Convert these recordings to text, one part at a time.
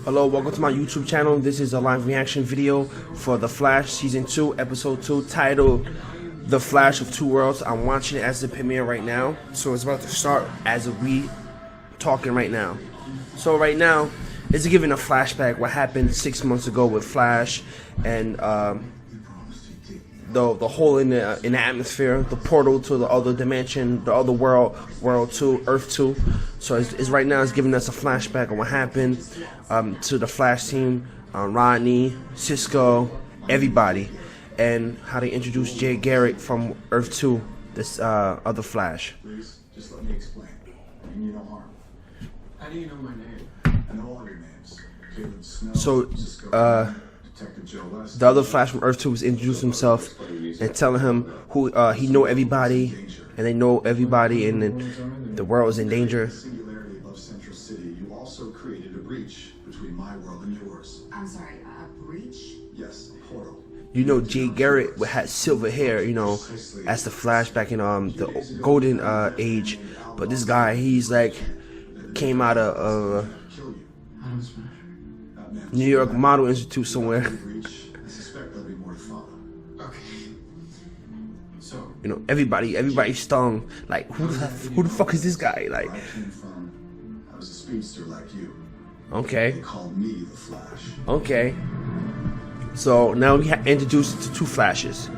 Hello, welcome to my YouTube channel. This is a live reaction video for The Flash Season 2, Episode 2, titled The Flash of Two Worlds. I'm watching it as the premiere right now, so it's about to start as we talking right now. So right now, it's giving a flashback what happened 6 months ago with Flash and the hole in the atmosphere, the portal to the other dimension, the other world 2, Earth 2. So it's right now it's giving us a flashback on what happened to the Flash team, Rodney, Cisco, everybody, and how they introduced Jay Garrick from Earth 2, this other Flash. Please, just let me explain. I mean you no harm. How do you know my name? I know all your names. Caleb Snow, So the other Flash from Earth 2 was introducing himself and telling him who he know everybody, and they know everybody, and then the world is in danger. Singularity above Central City. You also created a breach between my world and yours. I'm sorry, a breach? Yes, a portal. You know, Jay Garrick had silver hair, you know, as the Flash back in the golden age, but this guy, he's like came out of New York Model Institute somewhere. I suspect there'll be more to follow. Okay. So, You know, everybody stung. Like, who the fuck is this guy? Like, Where I came from, I was a speedster like you. They okay, called me the Flash. okay. So now we introduced to two Flashes.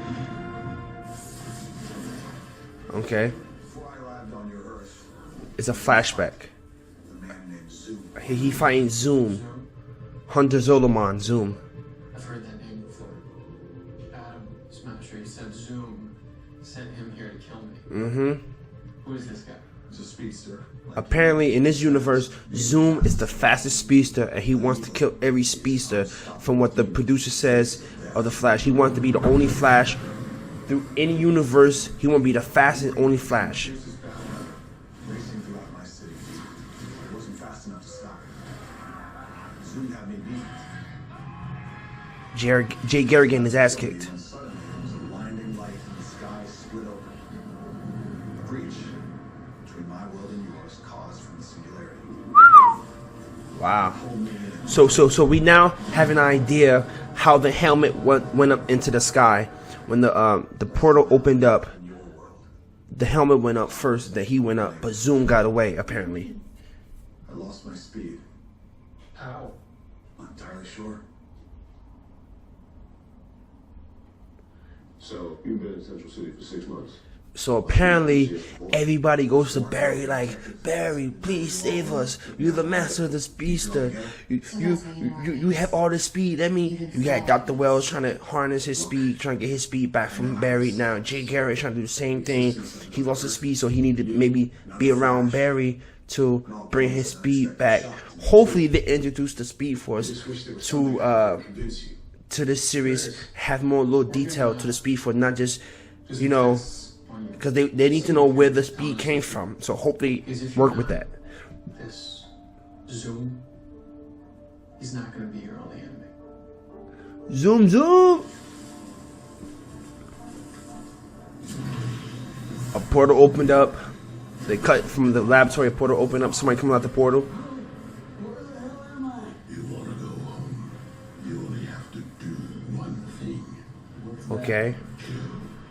Okay, Before I arrived on your Earth, it's a flashback. a man named Zoom. He fighting Zoom, Hunter Zolomon, Zoom. I've heard that name before. Adam Smasher said Zoom sent him here to kill me. Who is this guy? He's a speedster. Apparently, in this universe, Zoom is the fastest speedster, and he wants to kill every speedster. From what the producer says of the Flash, he wants to be the only Flash through any universe. He want to be the fastest only Flash. Racing throughout my city. I wasn't fast enough to stop him. Zoom had me beat. Jay Garrick getting his ass kicked. And suddenly, there was a blinding light and the sky split open. A breach between my world and yours caused from the singularity. Wow. Pulled me in. So we now have an idea how the helmet went up into the sky. When the portal opened up, Your world. the helmet went up first, then he went up, but Zoom got away, apparently. I lost my speed. How? Not entirely sure. So, you've been in Central City for 6 months? So apparently, everybody goes to Barry like, Barry, please save us. You're the master of the speedster. You have all the speed. I mean, you got Dr. Wells trying to harness his speed, trying to get his speed back from Barry. Now Jay Garrick trying to do the same thing. He lost his speed, so he needed to maybe be around Barry to bring his speed back. Hopefully, they introduce the Speed Force to this series, have more little detail to the Speed Force, not just, you know, because they need to know where the speed came from. So hopefully work with that. This Zoom, he's not going to be your only enemy. Zoom, zoom. A portal opened up. They cut from the laboratory. A portal opened up. Somebody coming out the portal. Where the hell am I? You want to go home? You only have to do one thing. Okay.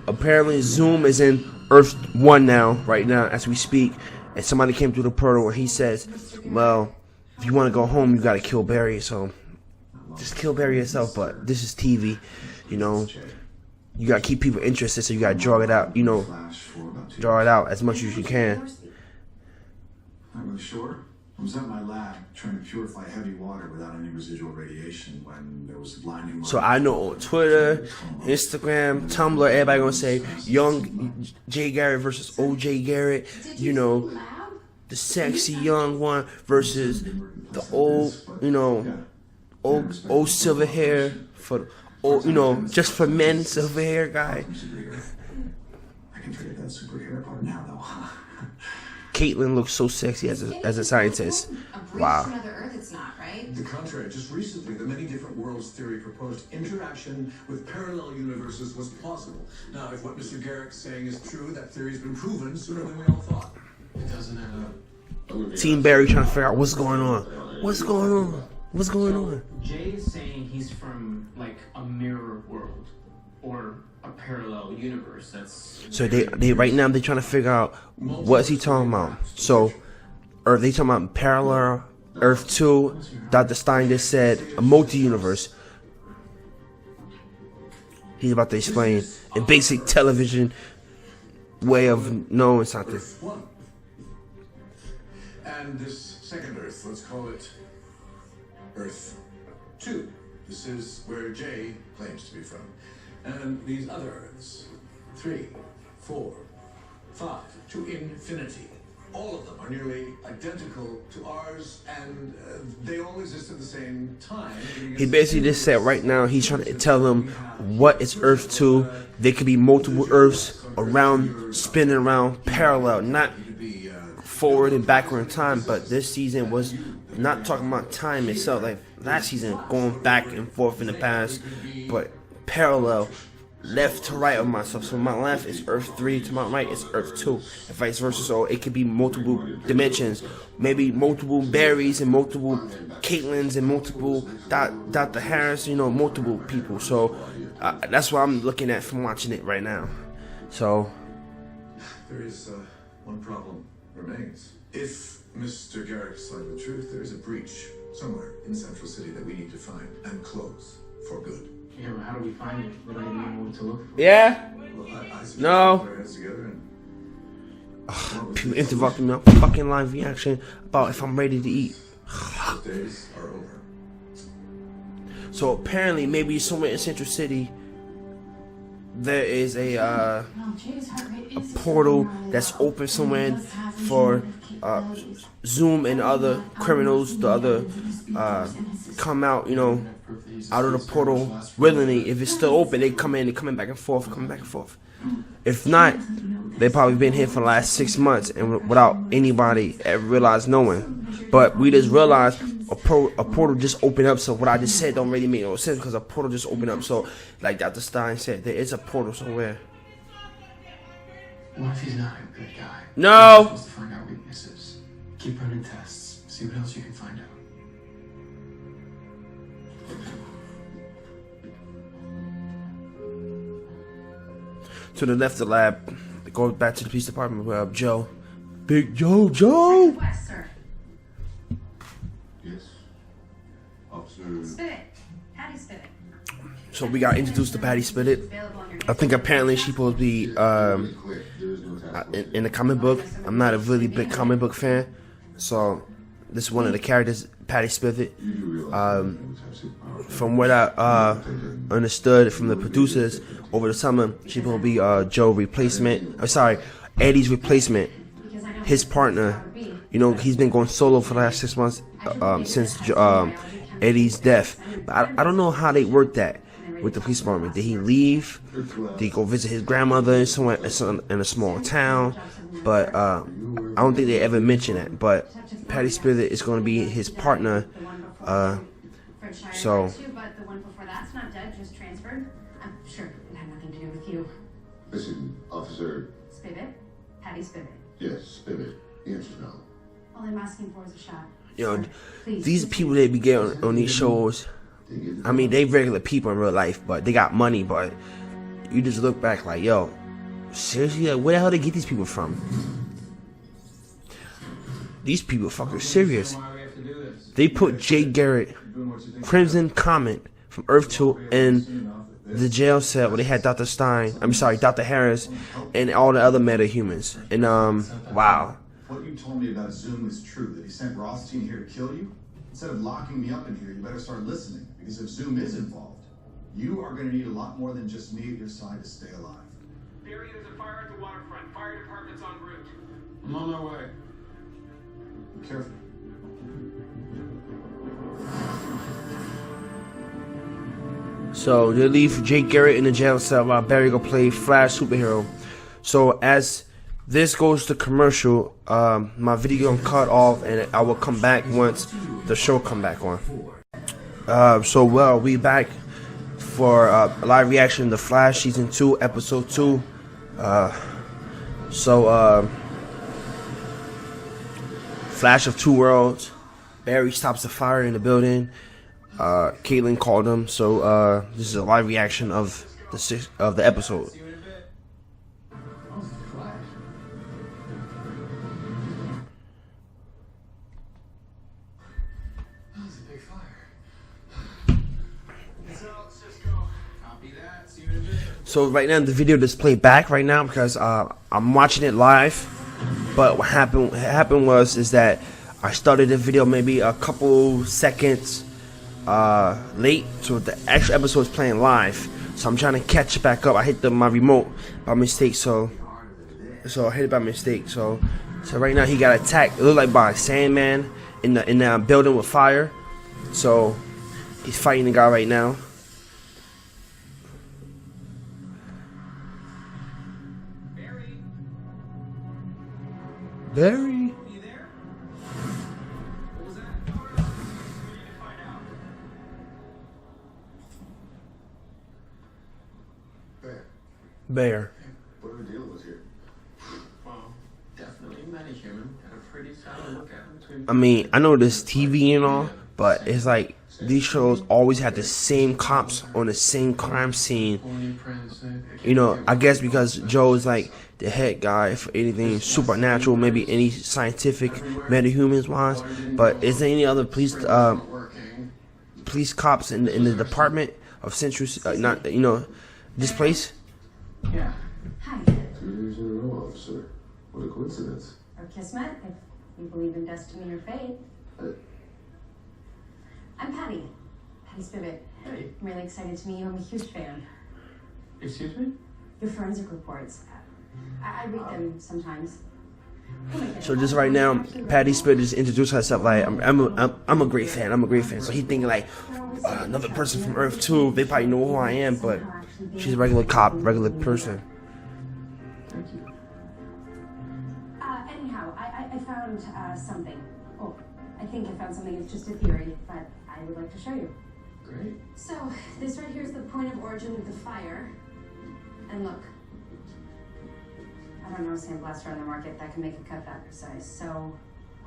Apparently, Zoom is in Earth 1 now, right now, as we speak. And somebody came through the portal where he says, well, if you want to go home, you got to kill Barry. So just kill Barry yourself. But this is TV, you know. You got to keep people interested, so you got to draw it out, you know. Draw it out as much as you can. Not really sure. I was at my lab trying to purify heavy water without any residual radiation when there was a blinding light. So I know on Twitter, Instagram, Tumblr, everybody gonna say young Jay Garrick versus OJ Garrett. You know, the sexy young one versus the old, you know, old silver hair for old, you know, just for men silver hair guy. I can forget that super hair part now, though. Caitlyn looks so sexy as a scientist. Wow. Another Earth, it's not, right? The contrary, just recently, the many different worlds theory proposed interaction with parallel universes was plausible. Now, if what Mr. Garrick's saying is true, that theory's been proven sooner than we all thought. It doesn't add up. Team Barry trying to figure out what's going on. What's going on? What's going on? Jay is saying he's from like a mirror world or a parallel universe. That's So they right now they're trying to figure out what's he talking about. So, or they talking about parallel Earth 2. Dr. Stein just said a multi-universe. He's about to explain in basic television way of knowing something. Earth 1. And this second Earth, let's call it Earth 2. This is where Jay claims to be from. And these other Earths, 3, 4, 5, to infinity. All of them are nearly identical to ours, and they all exist at the same time. He basically just said right now he's trying to tell them what is Earth 2. There could be multiple Earths around, spinning around parallel, not forward and backward in time. But this season was not talking about time itself, like last season, going back and forth in the past, but parallel, left to right of myself. So my left is Earth 3, to my right is Earth 2, and vice versa. So it could be multiple dimensions, maybe multiple Barrys and multiple Caitlins and multiple Dr. Harris, you know, multiple people. So that's what I'm looking at from watching it right now. So there is one problem remains. If Mr. Garrick's telling the truth, there is a breach somewhere in Central City that we need to find and close for good. Yeah, but how do we find it? We don't even know what to look for. yeah, Well, I suggest No. we put our heads together and people interrupting me on fucking live reaction about if I'm ready to eat. those days are over. So apparently, maybe somewhere in Central City, there is a portal that's open somewhere for Zoom and other criminals to other come out, you know, out of the portal willingly. If it's still open, they come in, they coming back and forth, coming back and forth. If not, they've probably been here for the last 6 months and without anybody ever realized knowing. But we just realized a portal just opened up, so what I just said don't really make no sense because a portal just opened up. So, like Dr. Stein said, there is a portal somewhere. What if he's not a good guy? No! You're supposed to find out weaknesses. Keep running tests. See what else you can find out. To the left of the lab, it goes back to the police department where Joe. Big Joe! West, sir. Yes. Officer. Spit it. Patty spit it. So we got introduced to Patty Spitted. Available on your I think apparently she's supposed to be Quick. There is no time. in the comic book. I'm not a really big comic book fan, so this is one of the characters, Patty Spivot. You do realize that we have superpowers. From what I understood from the producers over the summer, she's gonna be Joe's replacement. Eddie's replacement. His partner. You know, he's been going solo for the last 6 months since Eddie's death. But I don't know how they worked that with the police department. Did he leave? Did he go visit his grandmother somewhere in a small town? But I don't think they ever mentioned that. But Patty Spirit is going to be his partner. So But the one before that's not dead, just transferred. I'm sure it had nothing to do with you. Listen, Officer. Spivot. Patty Spivot. Yes, Spivot. The answer's no. All I'm asking for is a shot. you know, Please. these people that be getting on these shows. I mean, they regular people in real life, but they got money. But you just look back like, yo, seriously, like, where the hell they get these people from? These people fucking serious. Why we have to do this? They put Jay Garrick, Crimson Comet from Earth 2 in the jail cell where they had Dr. Harris, and all the other meta-humans. And, wow. What you told me about Zoom is true, that he sent Rothstein here to kill you? Instead of locking me up in here, you better start listening, because if Zoom is involved, you are going to need a lot more than just me at your side to stay alive. Barry, there's a fire at the waterfront. Fire department's en route. I'm on my way. Be careful. So they leave Jay Garrett in the jail cell while Barry go play Flash superhero. So as this goes to commercial, my video gonna cut off and I will come back once the show come back on. We back for a live reaction to Flash season 2 episode 2. Flash of Two Worlds. Barry stops the fire in the building. Caitlin called him, so this is a live reaction of the episode. See you in a bit. Oh, it's the Flash. Oh, it's a big fire. It's out, Cisco. Copy that. See you in a bit. So right now the video just played back right now because I'm watching it live. But what happened was that I started the video maybe a couple seconds late, so the actual episode is playing live. So I'm trying to catch back up. I hit my remote by mistake, so I hit it by mistake. So right now he got attacked. It looked like by a Sandman in the building with fire. So he's fighting the guy right now. Barry. You there? What was that? We need to find out. Bear. Whatever the deal was here. Well, definitely metahuman. Got a pretty solid look at him between. I mean, I know this TV and all, but it's like these shows always have the same cops on the same crime scene. You know, I guess because Joe is like the head guy for anything supernatural, maybe any scientific, metahumans wise. But is there any other police cops in the department of Central? Not this place. Yeah. Hi. 2 years in a row, officer. What a coincidence. Or Kismet, if you believe in destiny or fate. I'm Patty. Patty Spivot. Hey. I'm really excited to meet you. I'm a huge fan. Excuse me? Your forensic reports. I read them sometimes. So just right now, Patty Spivot just introduced herself like I'm a great fan. I'm a great fan. So he thinking like another person from Earth 2. They probably know who I am, but she's a regular cop, regular person. Thank you. Anyhow, I found something. Oh, I think I found something. It's just a theory, but I would like to show you. Great. So, this right here is the point of origin of the fire. And look. I don't know a sandblaster on the market that can make a cut that precise, so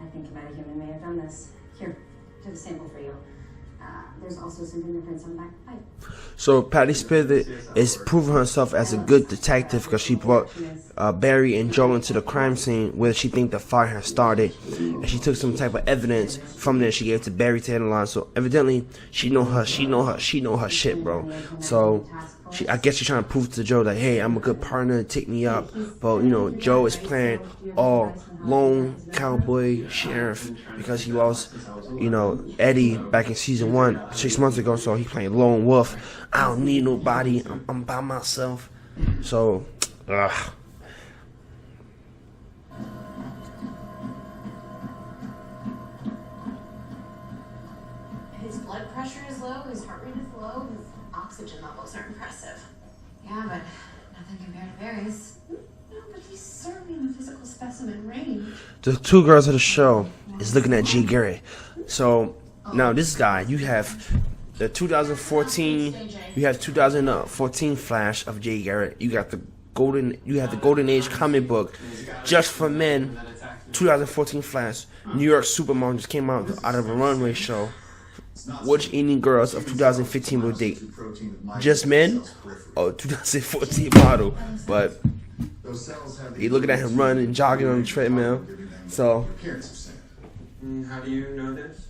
I think a metahuman may have done this. Here, do the sample for you. There's also some fingerprints on the back pipe. So Patty Spivot is proving herself as a good detective because she brought Barry and Joe into the crime scene where she think the fire has started, and she took some type of evidence from there. She gave it to Barry to analyze. So evidently she know her shit, bro. So I guess she's trying to prove to Joe that, hey, I'm a good partner, take me up. But Joe is playing all lone cowboy sheriff because he lost Eddie back in season 1 6 months ago. So he's playing lone wolf. I don't need nobody. I'm by myself. So His blood pressure is low, his heart rate is low, his oxygen levels are impressive. Yeah, but nothing compared to Barry's. No, but he's certainly in the physical specimen range. the two girls of the show is looking at Jay Garrick. So now this guy, you have the 2014 Flash of Jay Garrick. You have the Golden Age comic book just for men. 2014 Flash. New York Supermodel just came out of a runway show. Which Indian girls of 2015 will date? Just men or 2014 model? But you looking at him running and jogging on the treadmill. So How do you know this?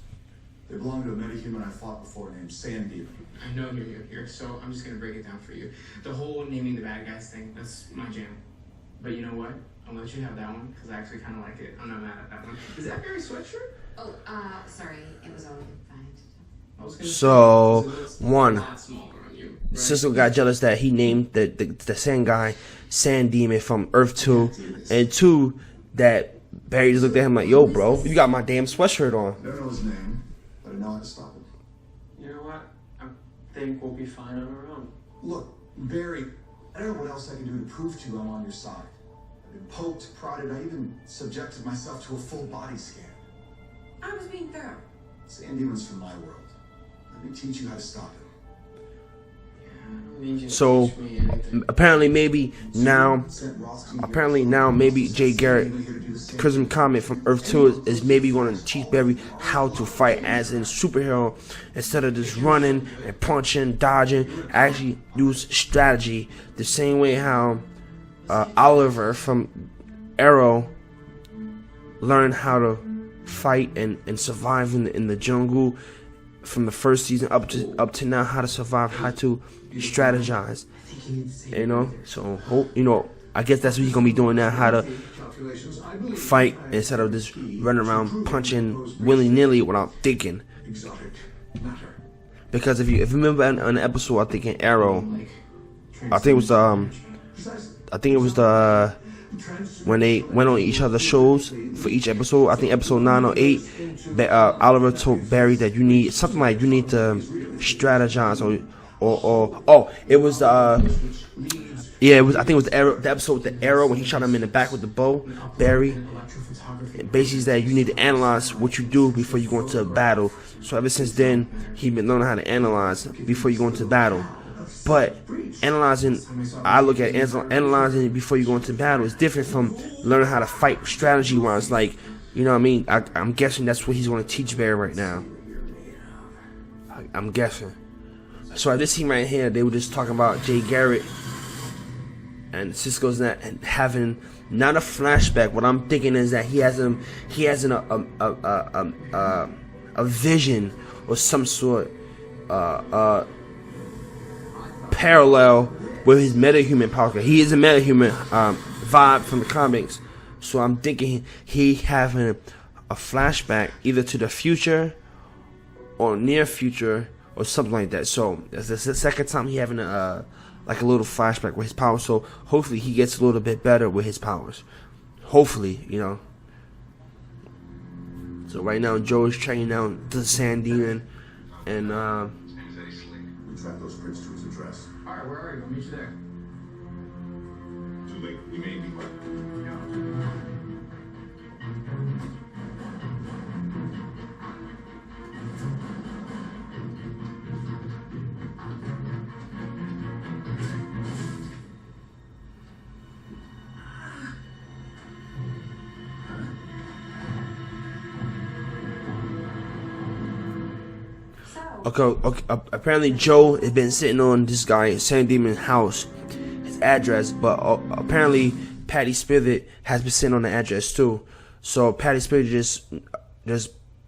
They belong to a metahuman I fought before named Sandy. I know you're here, so I'm just gonna break it down for you. The whole naming the bad guys thing, that's my jam. But you know what? I'll let you have that one, because I actually kind of like it. I'm not mad at that one. Is that Barry's sweatshirt? Oh, sorry, it was only fine. I was gonna So, say, it's one, a lot smaller on you, right? Cisco got jealous that he named the sand guy Sand Demon from Earth 2, and 2, that Barry just looked at him like, yo, bro, you got my damn sweatshirt on. I don't know his name, but I know how to stop him. You know what? I think we'll be fine on our own. Look, Barry, I don't know what else I can do to prove to you I'm on your side. I've been poked, prodded, I even subjected myself to a full body scan. I was being thorough. Sand Demon's from my world. Let me teach you how to stop him. So apparently maybe now maybe Jay Garrick Crimson Comet from Earth 2 is maybe going to teach Barry how to fight as a superhero instead of just running and punching, dodging. Actually use strategy the same way how Oliver from Arrow learned how to fight and survive in the jungle from the first season up to now, how to survive, how to strategize, you know. So I guess that's what he's gonna be doing now, how to fight instead of just running around punching willy-nilly without thinking. Because if you remember an episode, I think in Arrow, I think it was the when they went on each other's shows for each episode. I think episode 9 or 8, Oliver told Barry that you need something like you need to strategize or it was yeah, it was, I think it was the episode with the arrow when he shot him in the back with the bow, Barry. Basically that you need to analyze what you do before you go into battle. So ever since then, he's been learning how to analyze before you go into battle. But analyzing, I look at analyzing before you go into battle is different from learning how to fight strategy-wise. Like, you know what I mean? I'm guessing that's what he's going to teach Barry right now. I'm guessing. So at this scene right here, they were just talking about Jay Garrick and Cisco's not and having not a flashback. What I'm thinking is that he has a vision or some sort parallel with his metahuman power. He is a metahuman vibe from the comics. So I'm thinking he having a flashback either to the future or near future or something like that. So it's the second time he having a little flashback with his powers. So hopefully he gets a little bit better with his powers. Hopefully, you know. So right now Joe is tracking down the Sand Demon, and We track those prints to his address. Alright, where are you? I'll meet you there. Too late. We may be late. Okay, apparently Joe has been sitting on this guy Sand Demon's house, his address, but apparently Patty Spirit has been sitting on the address too. So Patty Spirit just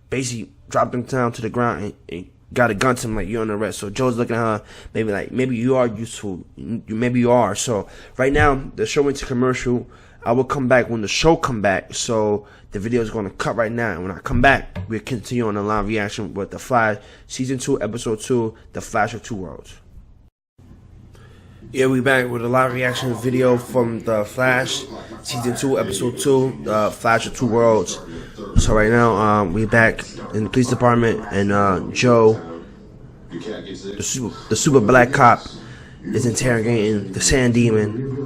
basically dropped him down to the ground and got a gun to him like, you're under arrest. So Joe's looking at her, maybe you are useful, maybe you are. So right now the show went to commercial. I will come back when the show come back. So the video is going to cut right now. And when I come back, we'll continue on the live reaction with The Flash Season 2, Episode 2, The Flash of Two Worlds. Yeah, we back with a live reaction video from The Flash Season 2, Episode 2, The Flash of Two Worlds. So right now, we back in the police department, and Joe, the super black cop, is interrogating the Sand Demon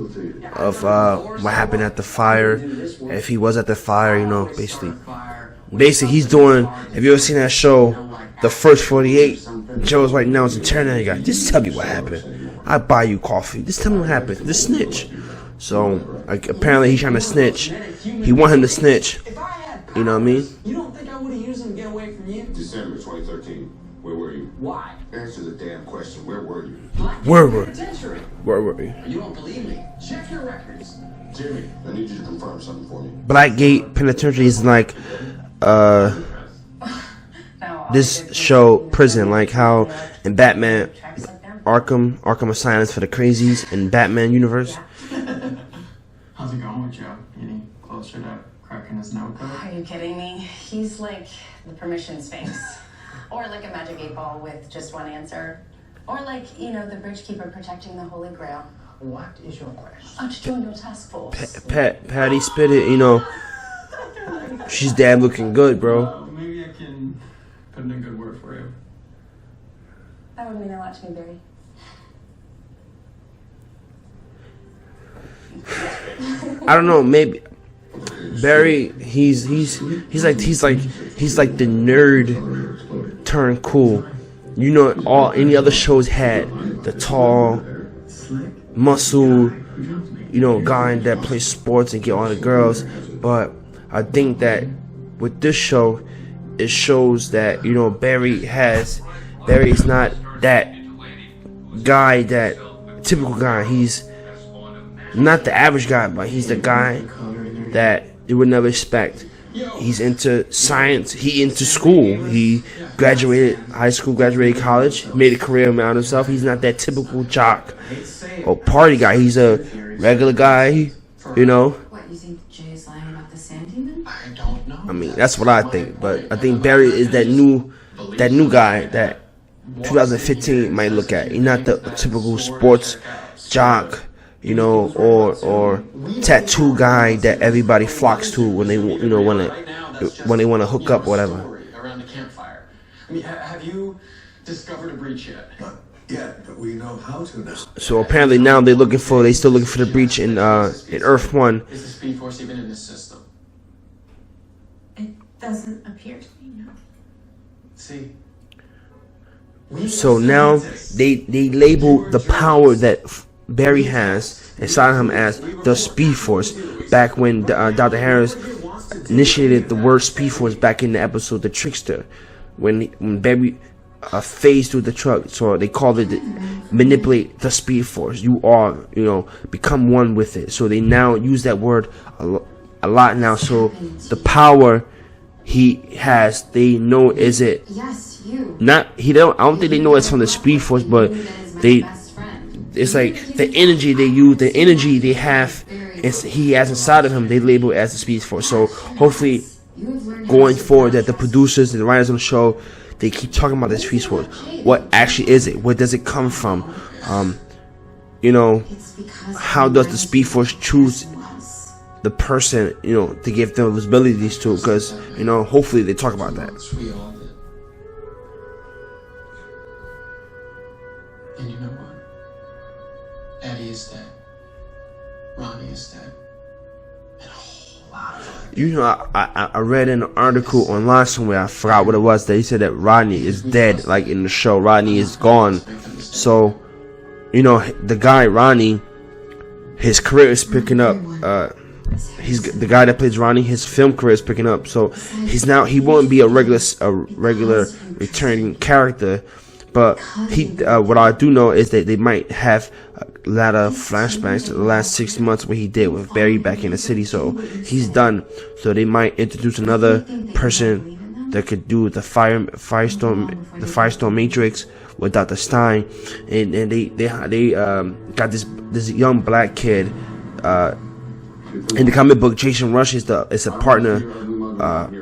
of what happened at the fire. If he was at the fire, you know, basically he's doing, if you ever seen that show, The First 48, Joe's right now is interrogating the guy. Just tell me what happened. I buy you coffee. Just tell me what happened. Just snitch. So like, apparently he's trying to snitch. He want him to snitch. You know what I mean? You don't think I would have used him to get away from you? December 2013. Where were you? Why? Answer the damn question. Where were you? Where were you? Penitentiary. Where were you? You don't believe me? Check your records. Jimmy, I need you to confirm something for me. Blackgate Penitentiary is like this show prison, like how in Batman Arkham Asylum for the crazies in Batman universe. How's it going with Joe? Any closer to cracking his notebook? Are you kidding me? He's like the permission sphinx. Or like a magic 8-ball with just one answer. Or like, you know, the bridge keeper protecting the Holy Grail. What is your question? Oh, to join your task force. Patty Spitted, you know, she's damn looking good, bro. Maybe I can put in a good word for you. That would mean a lot to me, Barry. I don't know, maybe Barry, he's like the nerd turned cool. You know, any other shows had the tall, muscle, you know, guy that plays sports and get all the girls. But I think that with this show, it shows that, you know, Barry is not that guy, that typical guy. He's not the average guy, but he's the guy that you would never expect. He's into science. He into school. He graduated high school, graduated college, made a career out of himself. He's not that typical jock or party guy. He's a regular guy, you know. What, you think Jay's lying about the sand demon? I don't know. I mean, that's what I think. But I think Barry is that new guy that 2015 might look at. He's not the typical sports jock, you know, or tattoo guy that everybody flocks to when they, you know, want to hook up or whatever. Around the campfire. I mean, have you discovered a breach yet? Not yet, but we know how to now. So apparently now they still looking for the breach in Earth 1. Is the Speed Force even in this system? It doesn't appear to be, no. See? So now they label the power that Barry has inside him as the Speed Force. Back when Dr. Harris initiated the word Speed Force back in the episode The Trickster, when Barry phased through the truck, so they called it manipulate the Speed Force. You are, you know, become one with it. So they now use that word a lot now. So the power he has, they know is it. Yes, you. Not he don't. I don't think they know it's from the Speed Force, but it's like the energy they use, the energy they have, he has inside of him. They label it as the Speed Force. So hopefully, going forward, that the producers and the writers on the show, they keep talking about the Speed Force. What actually is it? Where does it come from? You know, how does the Speed Force choose the person, you know, to give them those abilities to? Because, you know, hopefully they talk about that. We all did. And you know what? Eddie is dead. Ronnie is dead. And a whole lot of You know, I read an article online somewhere, I forgot what it was, that he said that Rodney is dead, like in the show. Rodney is gone. So, you know, the guy Ronnie, his career is picking up. He's the guy that plays Ronnie. His film career is picking up. So he won't be a regular returning character. But what I do know is that they might have a lot of flashbacks to the last 6 months what he did with Barry back in the city. So he's done. So they might introduce another person that could do the Firestorm Matrix with Dr. Stein, and they got this young black kid. In the comic book, Jason Rush is a partner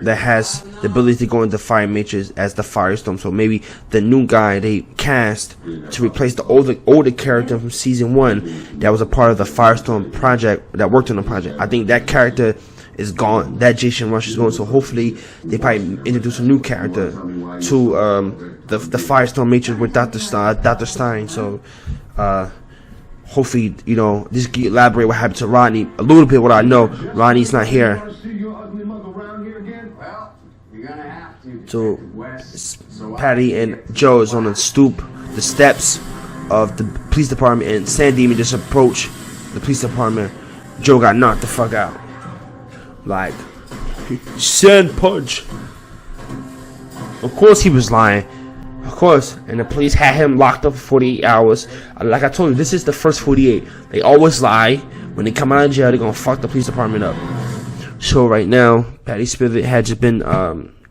that has the ability to go into Fire Matrix as the Firestorm. So maybe the new guy they cast to replace the older character from season 1 that was a part of the Firestorm project, that worked on the project. I think that character is gone. That Jason Rush is gone. So hopefully they probably introduce a new character to the Firestorm Matrix with Dr. Stein. So hopefully, you know, just elaborate what happened to Rodney. A little bit what I know. Rodney's not here. So Patty and Joe is on the steps of the police department, and Sand Demon just approached the police department. Joe got knocked the fuck out. Like, sand punch. Of course he was lying. Of course. And the police had him locked up for 48 hours. Like I told you, this is the first 48. They always lie. When they come out of jail, they're gonna fuck the police department up. So right now, Patty Spivot had just been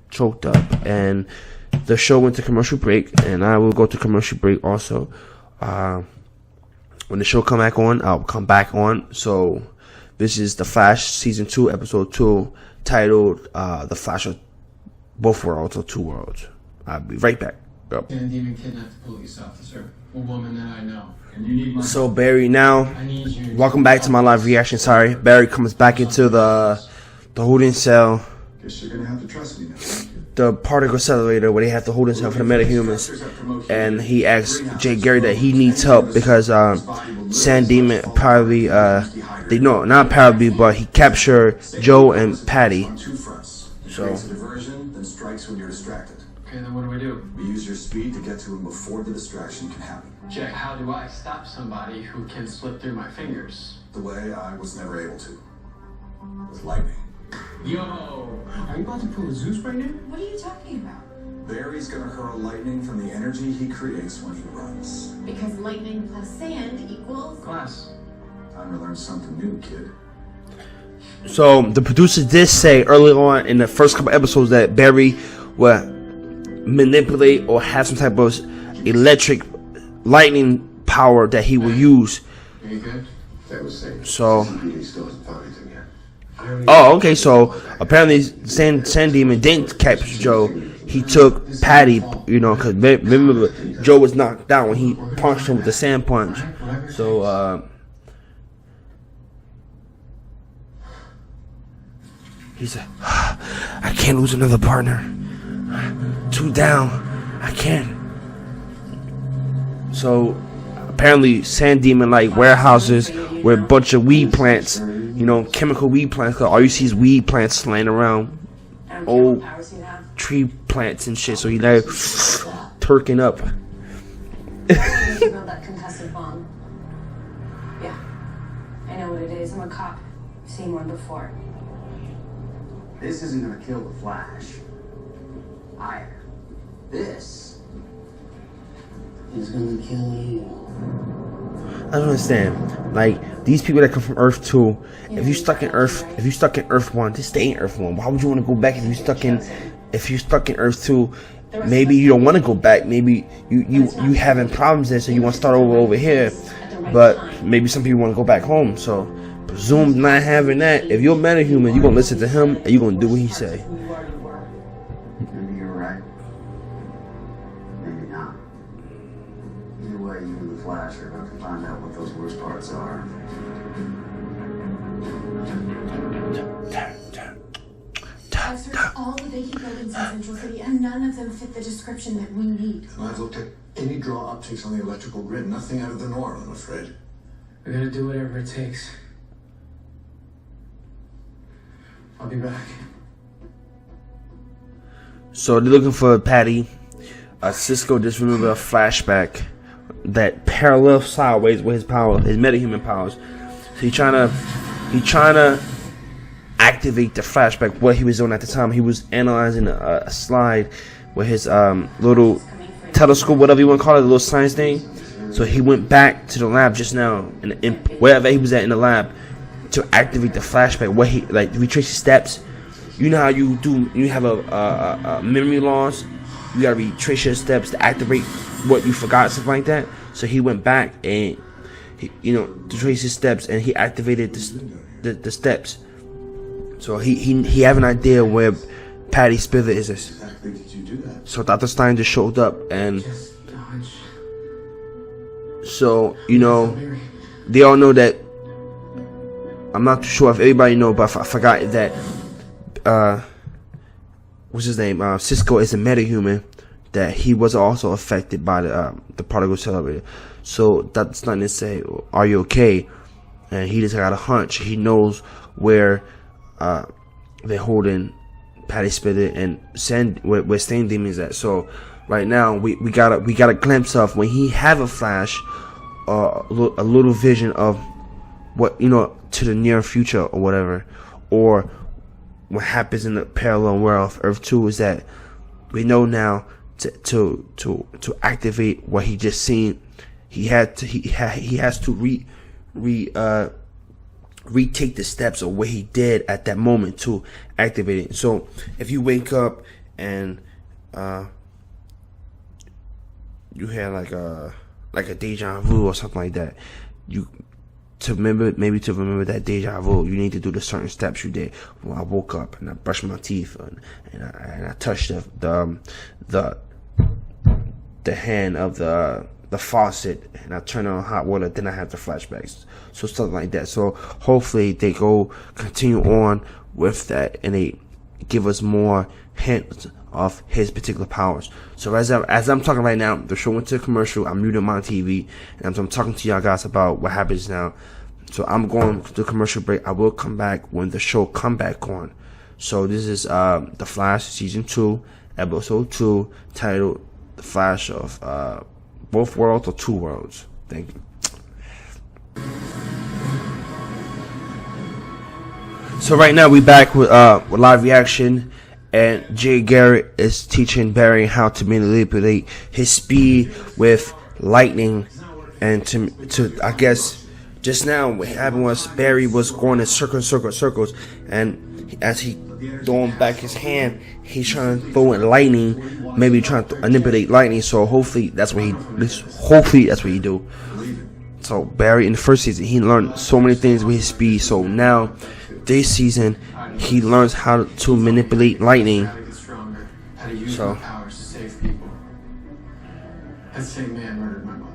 choked up, and the show went to commercial break, and I will go to commercial break also. When the show come back on, I'll come back on. So this is The Flash Season 2, Episode 2, titled The Flash of Both Worlds, or Two Worlds. I'll be right back. Yep. Sand Demon kidnapped a police officer, a woman that I know. So Barry, now, welcome back to my live reaction. Sorry, Barry comes back into the holding cell. Guess you're gonna have to trust me now. The particle accelerator where they have to hold himself for the metahumans, and he asks Jay Garrick that he needs help because Sand Demon probably not probably, but he captured Joe and Patty. So It's a diversion, then strikes when you're distracted. Okay, then what do? We use your speed to get to him before the distraction can happen. Jack, how do I stop somebody who can slip through my fingers? The way I was never able to. With lightning. Yo, are you about to pull a Zeus right now? What are you talking about? Barry's gonna hurl lightning from the energy he creates when he runs. Because lightning plus sand equals... Class. Time to learn something new, kid. So the producers did say early on in the first couple episodes that Barry would manipulate or have some type of electric lightning power that he will use. You good? That was safe. So, CCPD still hasn't found anything yet. oh, okay. So apparently, Sand Demon didn't capture Joe. He took Patty, you know, because remember Joe was knocked out when he punched him with the sand punch. So he said, "I can't lose another partner. 2 down. I can't." So apparently, Sand Demon like warehouses with a bunch of weed plants, you know, chemical weed plants. Cause all you see is weed plants laying around, old tree plants and shit. So he like turking up. Build that concussive bomb. Yeah, I know what it is. I'm a cop. I've seen one before. This isn't gonna kill the Flash. This is gonna kill you. I don't understand. Like these people that come from Earth 2, if you stuck in Earth 1, just stay in Earth 1. Why would you want to go back if you're stuck in Earth 2? Maybe you don't want to go back. Maybe you having problems there, so you want to start over here. But maybe some people want to go back home. So presume not having that. If you're a metahuman, you're gonna listen to him and you're gonna do what he say. Maybe you're right. Maybe not. Either way, you and the Flash are about to find out what those worst parts are. I've searched all the vacant buildings in Central City, and none of them fit the description that we need. I've looked at any draw optics on the electrical grid. Nothing out of the norm, I'm afraid. We're gonna do whatever it takes. I'll be back. So they're looking for Patty. Cisco just remembered a flashback that parallel sideways with his power, his metahuman powers. So he trying to activate the flashback. What he was doing at the time, he was analyzing a slide with his little telescope, whatever you want to call it, a little science thing. So he went back to the lab just now, and wherever he was at in the lab, to activate the flashback. What he like retrace his steps. You know how you do? You have a memory loss. You gotta retrace your steps to activate what you forgot, something like that. So he went back and he, to trace his steps, and he activated the steps. So he have an idea where Patty Spither is. Exactly did you do that? So Dr. Stein just showed up, and Just a hunch. so they all know that. I'm not too sure if everybody know, but I forgot that. What's his name? Cisco is a metahuman. That he was also affected by the particle accelerator. So Dr. Stein didn't say, "Are you okay?" And he just got a hunch. He knows where they're holding Patty Spitzer and where Sand Demon's at. So right now we got a glimpse of when he have a flash, a little vision of what to the near future or whatever, or what happens in the parallel world of Earth 2 is that we know now to activate what he just seen. He has to retake the steps of what he did at that moment to activate it. So if you wake up and you had like a deja vu or something like that, to remember that deja vu, you need to do the certain steps you did. Well, I woke up and I brushed my teeth and I touched the hand of the faucet, and I turn on hot water, then I have the flashbacks. So something like that. So hopefully they continue on with that, and they give us more hints of his particular powers. So as I'm talking right now, the show went to a commercial. I'm muting my TV, and I'm talking to y'all guys about what happens now. So I'm going to the commercial break. I will come back when the show come back on. So this is The Flash Season 2, Episode 2, titled The Flash of Both Worlds or Two Worlds. Thank you. So right now we back with live reaction, and Jay Garrick is teaching Barry how to manipulate his speed with lightning, and to I guess just now what happened was Barry was going in circles, and as he throwing back his hand, he's trying to throw in lightning, maybe trying to manipulate lightning. So hopefully that's what he do. So Barry in the first season, he learned so many things with his speed. So now this season, he learns how to manipulate lightning. How to use So my powers to save people. That same man murdered my mother.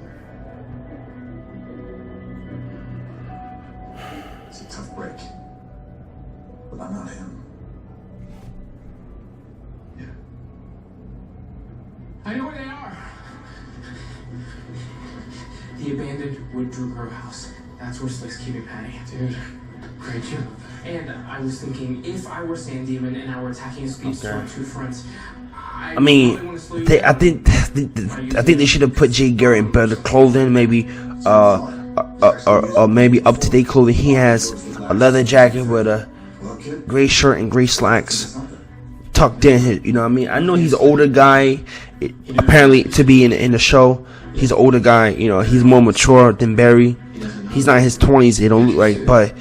It's a tough break. But I'm not him. Yeah. I know where they are. The abandoned Woodrow Grow house. That's where Slick's keeping Patty. Dude, great job. And I was thinking, if I were Sand Demon and I were attacking a Speedster on two fronts, I think they should have put Jay Garrick in better clothing, maybe or maybe up to date clothing. He has a leather jacket with a gray shirt and gray slacks tucked in. You know what I mean? I know he's an older guy. Apparently, to be in the show, he's an older guy. You know, he's more mature than Barry. He's not in his 20s. They don't look like, but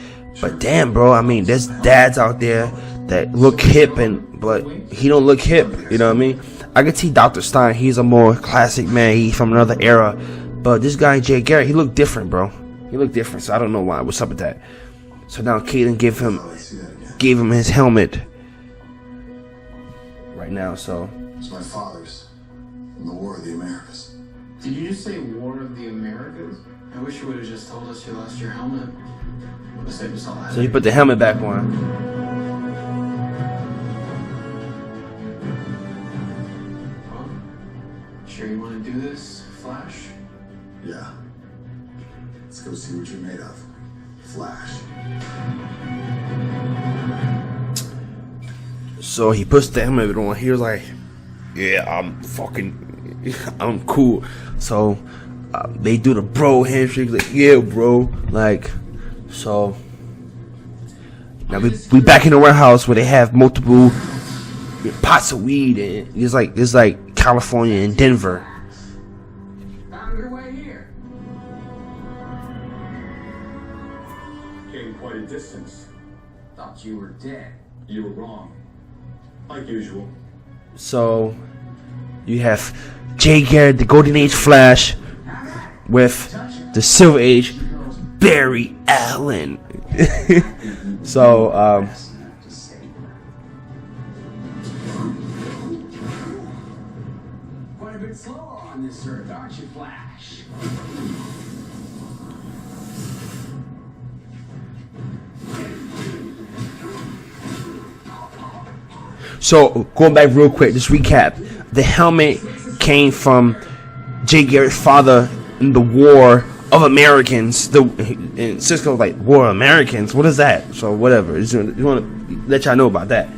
damn, bro. I mean, there's dads out there that look hip, but he don't look hip. You know what I mean? I could see Dr. Stein. He's a more classic man. He's from another era. But this guy Jay Garrick, he looked different, bro. He looked different. So I don't know why. What's up with that? So now Caitlin gave him his helmet right now. So It's my father's in the War of the Americas. Did you just say War of the Americas? I wish you would have just told us you lost your helmet. Would have saved us all that. he put the helmet back on. Well, sure you want to do this, Flash? Yeah. Let's go see what you're made of. Flash. So he puts the helmet on. He was like, "Yeah, I'm cool." So they do the bro handshake, like, "Yeah, bro." Like, so now we back in the warehouse where they have multiple pots of weed, and it's like California and Denver. Found your way here. Came quite a distance. Thought you were dead. You were wrong. Like usual. So you have Jay Garrick, the Golden Age Flash, with the Silver Age Barry Allen. So Quite a bit slower on this earth, aren't you, Flash? So going back real quick, just recap. The helmet came from Jay Garrick's father in the War of Americans. And Cisco's like, War of Americans? What is that? So whatever. Just want to let y'all know about that.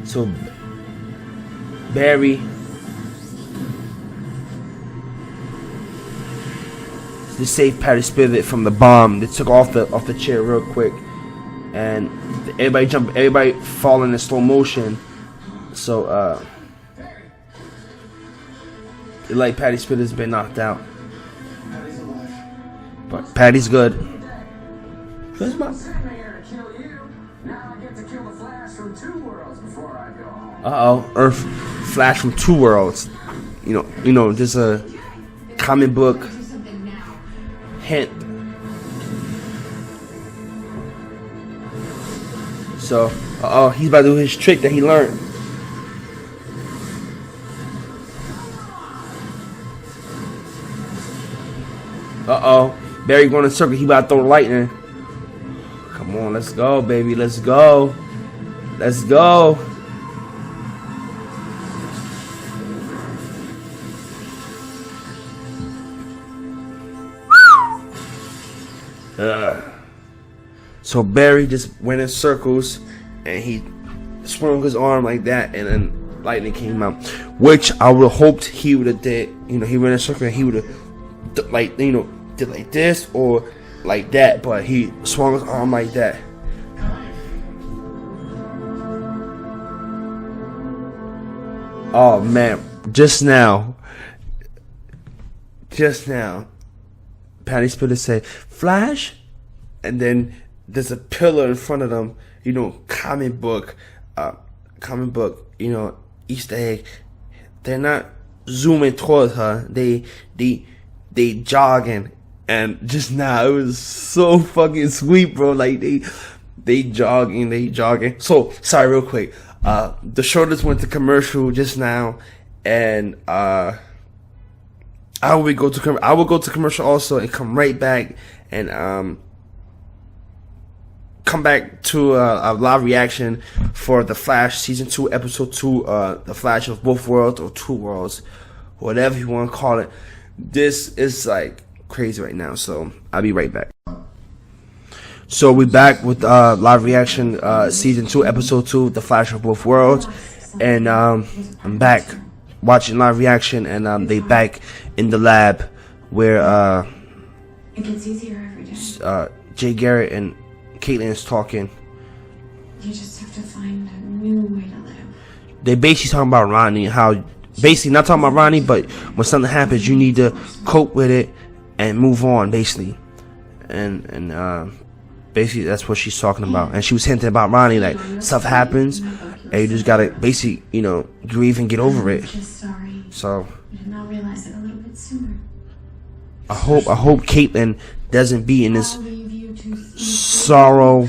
So Barry just saved Patty Spivot from the bomb. They took off the chair real quick, and everybody falling in slow motion. So like Patty Spivot's been knocked out, Patty's alive. but Patty's good. That's my. Sent me here to kill you. Now I get to kill the Flash from two worlds before I go home. Earth Flash from two worlds. You know, there's a comic book Do something now. hint. So, he's about to do his trick that he learned. Barry going in circle. He about to throw lightning. Come on, let's go, baby. Let's go. Let's go. So Barry just went in circles, and he swung his arm like that, and then lightning came out. Which I would have hoped he would have did. You know, he went in a circle and he would have, like, you know, did like this or like that. But he swung his arm like that. Oh man, just now, Patty Splitter said, Flash? And then there's a pillar in front of them, you know, comic book, you know, Easter egg. They're not zooming towards her. They jogging. And just now, it was so fucking sweet, bro. Like, they jogging. So, sorry, real quick. The show just went to commercial just now, and I will go to commercial also, and come right back, and come back to a live reaction for The Flash season 2, episode 2, The Flash of Both Worlds, or Two Worlds, whatever you want to call it. This is like crazy right now, so I'll be right back. So we back with live reaction, season 2, episode 2, The Flash of Both Worlds, and I'm back watching live reaction, and they back in the lab where It gets easier every day. Jay Garrick and Caitlin is talking. You just have to find a new way to live. They basically talking about Ronnie, how basically not talking about Ronnie, but when something happens, you need to cope with it and move on, basically, and basically that's what she's talking about. And she was hinting about Ronnie, like stuff happens and you just gotta basically, you know, grieve and get over it. So I did not realize it a little bit sooner. I hope Caitlin doesn't be in this sorrow,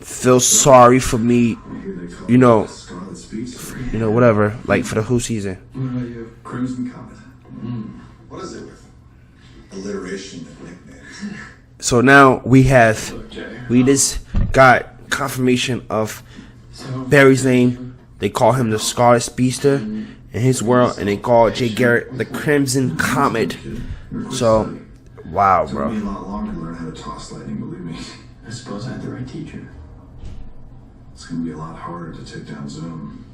feel sorry for me, you know, whatever, like for the whole season. Crimson Comet. What is it with alliteration and nicknames? So now we just got confirmation of Barry's name. They call him the Scarlet Speedster in his world, and they call Jay Garrick the Crimson Comet. So, wow, bro. It took me a lot longer to learn how to toss lightning, believe me. I suppose I had the right teacher. It's gonna be a lot harder to take down Zoom.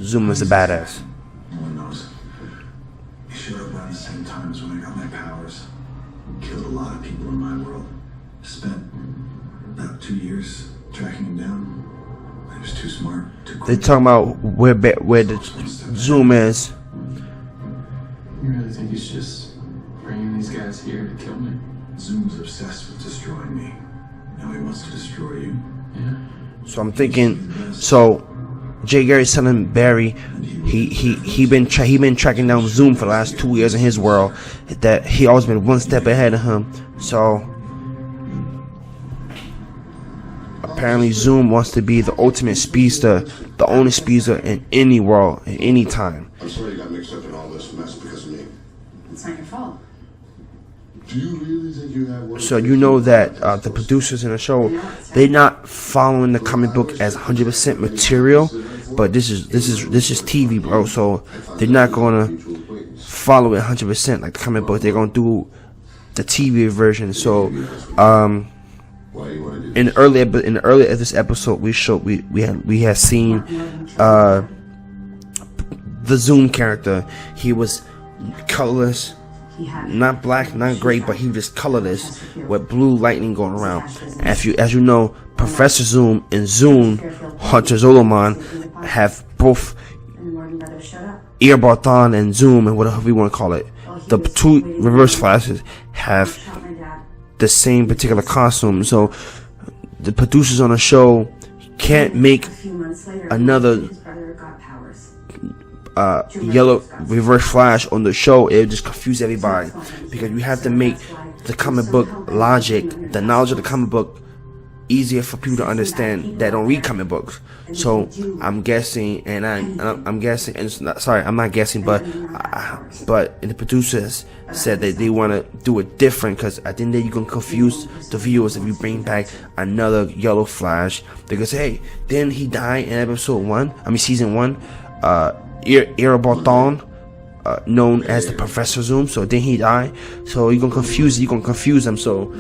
Zoom is a badass. No one knows. He showed up around the same time as when I got my powers. Killed a lot of people in my world. Spent about 2 years tracking him down. He was too smart, too quick. They talking about where the Zoom is. You really think he's just bringing these guys here to kill me? Zoom's obsessed with destroying me. Now he wants to destroy you. Yeah. So I'm thinking, so Jay Garrick's telling Barry he been tracking down Zoom for the last 2 years in his world, that he always been one step ahead of him. So apparently Zoom wants to be the ultimate speedster, the only speedster in any world, at any time. I'm sorry you got mixed up in all this mess because of me. It's not your fault. Do you really think you have what? So you know that the producers in the show, they're not following the comic book as 100% material, but this is TV, bro. So they're not gonna follow it 100% like the comic book. They're gonna do the TV version. So in the early of this episode, we had seen the Zoom character. He was colorless. Not black, not gray, but he was just colorless with blue lightning going around. As you know, Professor Zoom and Zoom Hunter Zolomon have both Earbarthon and Zoom and whatever we want to call it. The two Reverse Flashes have the same particular costume, so the producers on the show can't make another yellow Reverse Flash on the show. It would just confuse everybody, because you have to make the comic book logic, the knowledge of the comic book, easier for people to understand that don't read comic books. So I'm guessing, and I'm guessing, and it's not, sorry, I'm not guessing, but the producers said that they want to do it different, because I think that you're gonna confuse the viewers if you bring back another yellow Flash. Because hey, didn't he die in season 1? Earbarthon, known as the Professor Zoom. So then he died. So you're gonna confuse them. So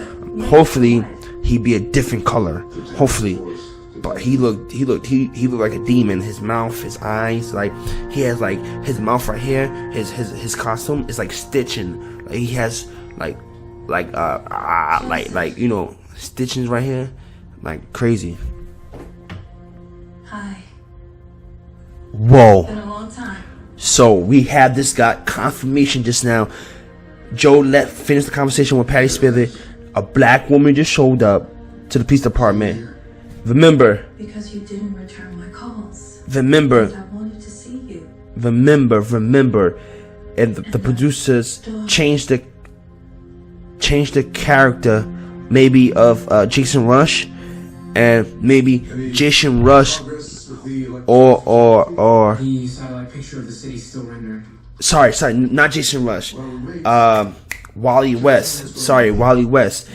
hopefully he be a different color. Hopefully, but he looked like a demon. His mouth, his eyes, like he has like his mouth right here. His costume is like stitching. Like, he has like you know, stitchings right here, like crazy. Hi. Whoa. Been a long time. So we have this got confirmation just now. Joe finished the conversation with Patty Spivot. A black woman just showed up to the police department. Remember. Because you didn't return my calls. Remember. I wanted to see you. Remember. And the producers changed the character maybe of Jason Rush, and maybe Jason Rush or The satellite picture of the city still rendered. sorry, not Jason Rush. Wally West. Sorry, Wally West.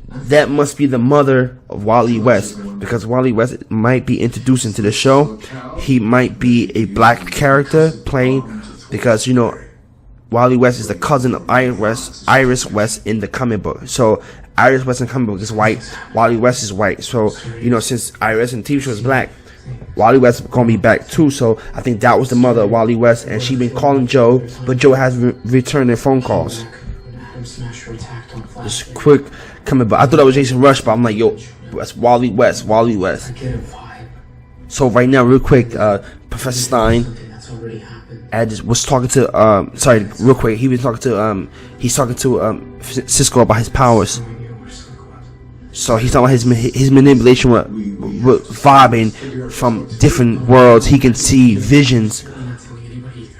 That must be the mother of Wally West, because Wally West might be introduced into the show. He might be a black character playing, because you know Wally West is the cousin of Iris West in the comic book. So Iris West in the comic book is white. Wally West is white. So you know, since Iris in the TV show is black, Wally West is gonna be back too. So I think that was the mother of Wally West, and she been calling Joe, but Joe hasn't returned their phone calls. Just quick coming back. I thought that was Jason Rush, but I'm like, yo, that's Wally West. So right now, real quick, Professor Stein was talking to real quick. He's talking to Cisco about his powers. So he's talking about his manipulation with vibing from different worlds. He can see visions.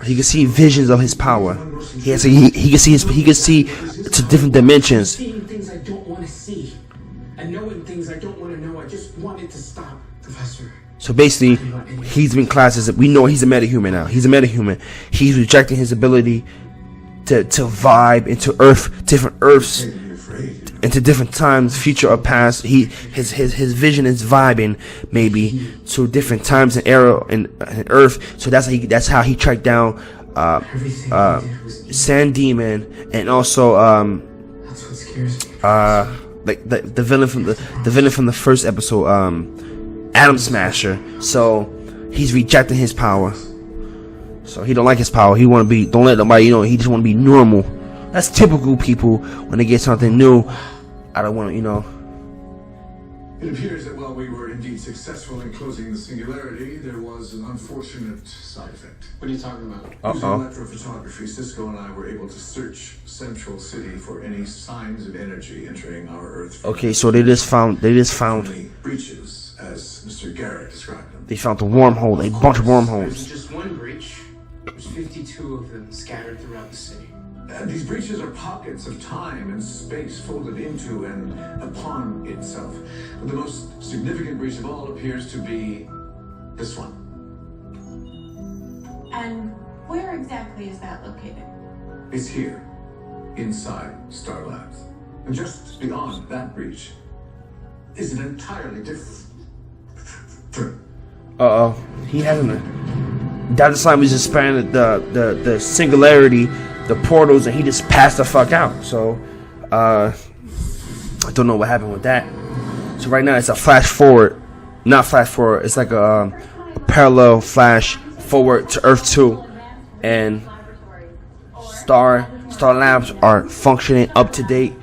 He can see visions of his power. He can see to different dimensions. Seeing things I don't want to see, and knowing things I don't want to know. I just want it to stop, Professor. So basically, he's been classed as we know he's a metahuman now. He's a metahuman. He's rejecting his ability to vibe into different Earths, into different times, future or past. His vision is vibing maybe to different times and era in Earth. So that's how he tracked down Sand Demon, and also That's what scares me. like the villain from the first episode, Atom Smasher. So he's rejecting his power. So he don't like his power. He want to be, don't let nobody, you know, he just want to be normal. That's typical people when they get something new. I don't want to, you know. It appears that while we were indeed successful in closing the singularity, there was an unfortunate side effect. What are you talking about? Using electrophotography, Cisco and I were able to search Central City for any signs of energy entering our Earth. Okay, so they just found Only breaches, as Mr. Garrick described them. they found a wormhole, a bunch of There's wormholes. just one breach. There's 52 of them scattered throughout the city. And these breaches are pockets of time and space folded into and upon itself. But the most significant breach of all appears to be this one. And where exactly is that located? It's here, inside Star Labs. And just beyond that breach is an entirely different. He hasn't. Dr. Slime was just expanded the singularity, the portals, and he just passed the fuck out. So I don't know what happened with that. So right now it's a flash forward, not flash forward. It's like a parallel flash forward to Earth 2, and Star Labs are functioning up to date,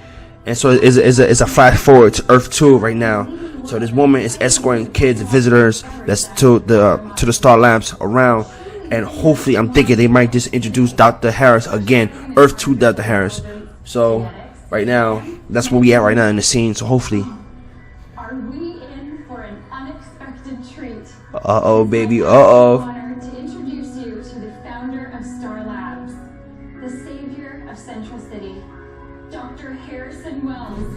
and so it's a flash forward to Earth 2 right now. So this woman is escorting kids, visitors that's to the Star Labs around, and hopefully I'm thinking they might just introduce Dr. Harris again, Earth 2 Dr. Harris. So right now that's where we at right now in the scene. So hopefully. Are we in for an unexpected treat? Uh-oh, baby. Honored to introduce you to the founder of Star Labs, the savior of Central City, Dr. Harrison Wells.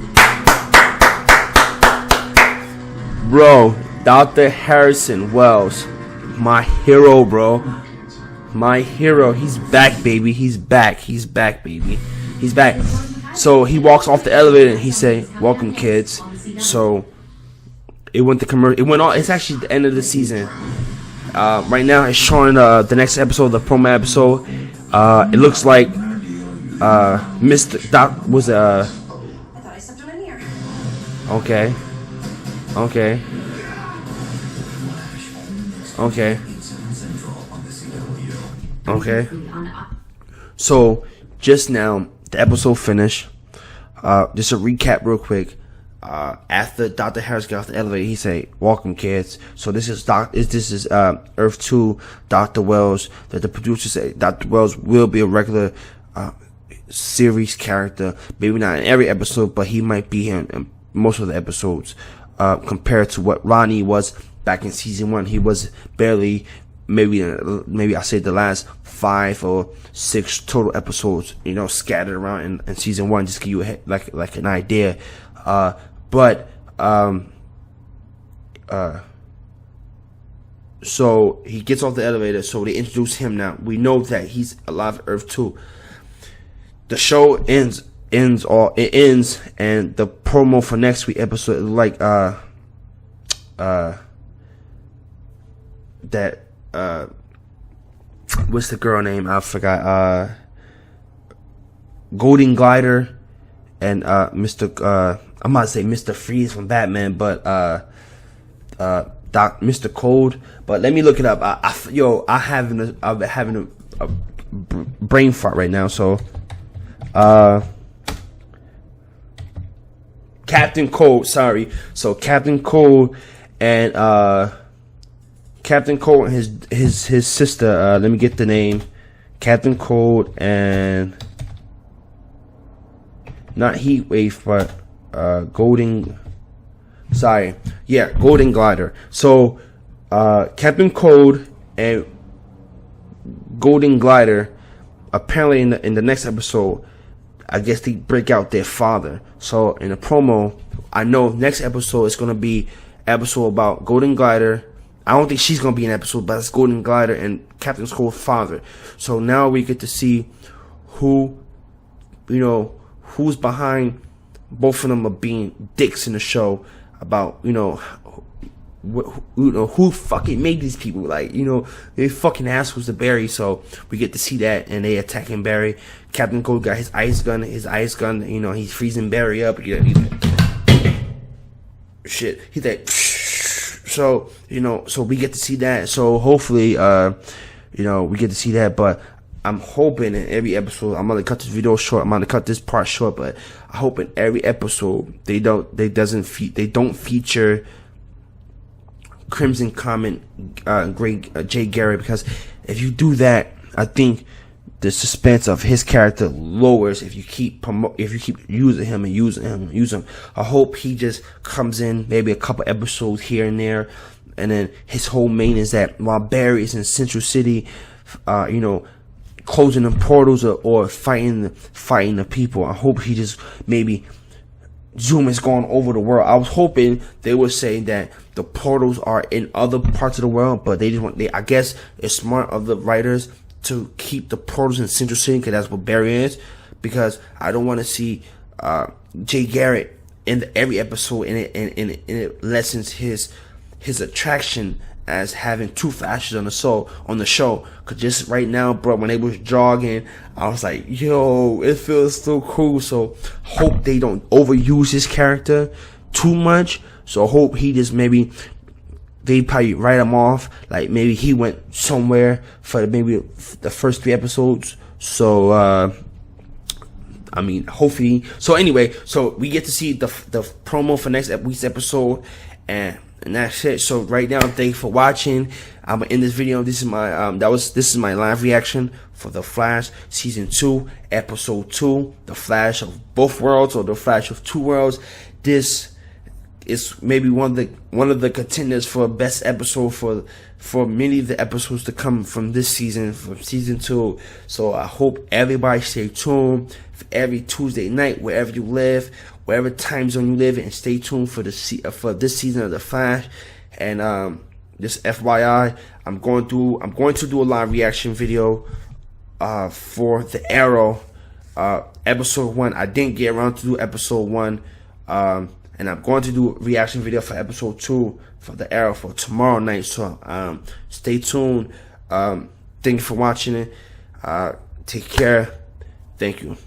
Bro, Dr. Harrison Wells, my hero, bro. My hero. He's back, baby. He's back, baby. He's back. So he walks off the elevator and he say, "Welcome, kids." So it went to commercial. It went on. It's actually the end of the season. Right now it's showing the next episode, the promo episode. It looks like Mr. Doc was I thought I stepped on an ear. okay. So just now the episode finished. Just a recap real quick. after Dr. Harris got off the elevator, he said, "Welcome, kids." So this is Earth 2, Dr. Wells. That the producer said Dr. Wells will be a regular series character. Maybe not in every episode, but he might be in most of the episodes. Compared to what Ronnie was back in season 1, he was barely, maybe I say the last 5 or 6 total episodes, scattered around in season 1, just to give you like an idea. So he gets off the elevator, so they introduce him now. We know that he's alive at Earth 2. The show ends, and the promo for next week episode is like what's the girl name? I forgot. Golden Glider and Mr. I'm about to say Mr. Freeze from Batman, but Mr. Cold. But let me look it up. I've been having a brain fart right now. So Captain Cold. Sorry. So Captain Cold and his sister. Let me get the name. Captain Cold and not Heatwave, but Golden Glider. So Captain Cold and Golden Glider, apparently in the next episode, I guess they break out their father. So in the promo, I know next episode is gonna be episode about Golden Glider. I don't think she's gonna be an episode, but it's Golden Glider and Captain Cold's father. So now we get to see who's behind both of them are being dicks in the show, about who fucking made these people, they fucking assholes to Barry. So we get to see that, and they attacking Barry. Captain Cold got his ice gun, he's freezing Barry up. Shit, he's like, so we get to see that. So hopefully we get to see that. But I'm hoping in every episode, I'm gonna cut this video short, I'm gonna cut this part short, but I hope in every episode they don't feature Crimson Comet, Jay Garrick, because if you do that, I think the suspense of his character lowers if you keep using him. I hope he just comes in maybe a couple episodes here and there, and then his whole main is that while Barry is in Central City, closing the portals or fighting the people, I hope he just maybe Zoom is going over the world. I was hoping they would say that the portals are in other parts of the world, but I guess it's smart of the writers to keep the portals in Central City, because that's what Barry is. Because I don't want to see Jay Garrick in every episode, and it lessens his attraction as having 2 Flashes on the show. Cause just right now, bro, when they was jogging, I was like, yo, it feels so cool. So hope they don't overuse his character too much. So hope he just they probably write him off. Like maybe he went somewhere for maybe the first 3 episodes. So hopefully. So anyway, so we get to see the promo for next week's episode, and that's it. So right now, thank you for watching. I'm gonna end this video. This is my this is my live reaction for The Flash season 2, episode 2, The Flash of Both Worlds, or The Flash of Two Worlds. This is maybe one of the contenders for best episode for many of the episodes to come from this season, from season 2. So I hope everybody stay tuned for every Tuesday night, wherever you live, whatever time zone you live in, and stay tuned for this season of The Flash. And just FYI, I'm going to do a live reaction video for the Arrow episode 1. I didn't get around to do episode 1, and I'm going to do a reaction video for episode 2 for the Arrow for tomorrow night. So stay tuned. Thank you for watching it. Take care. Thank you.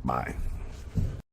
Bye.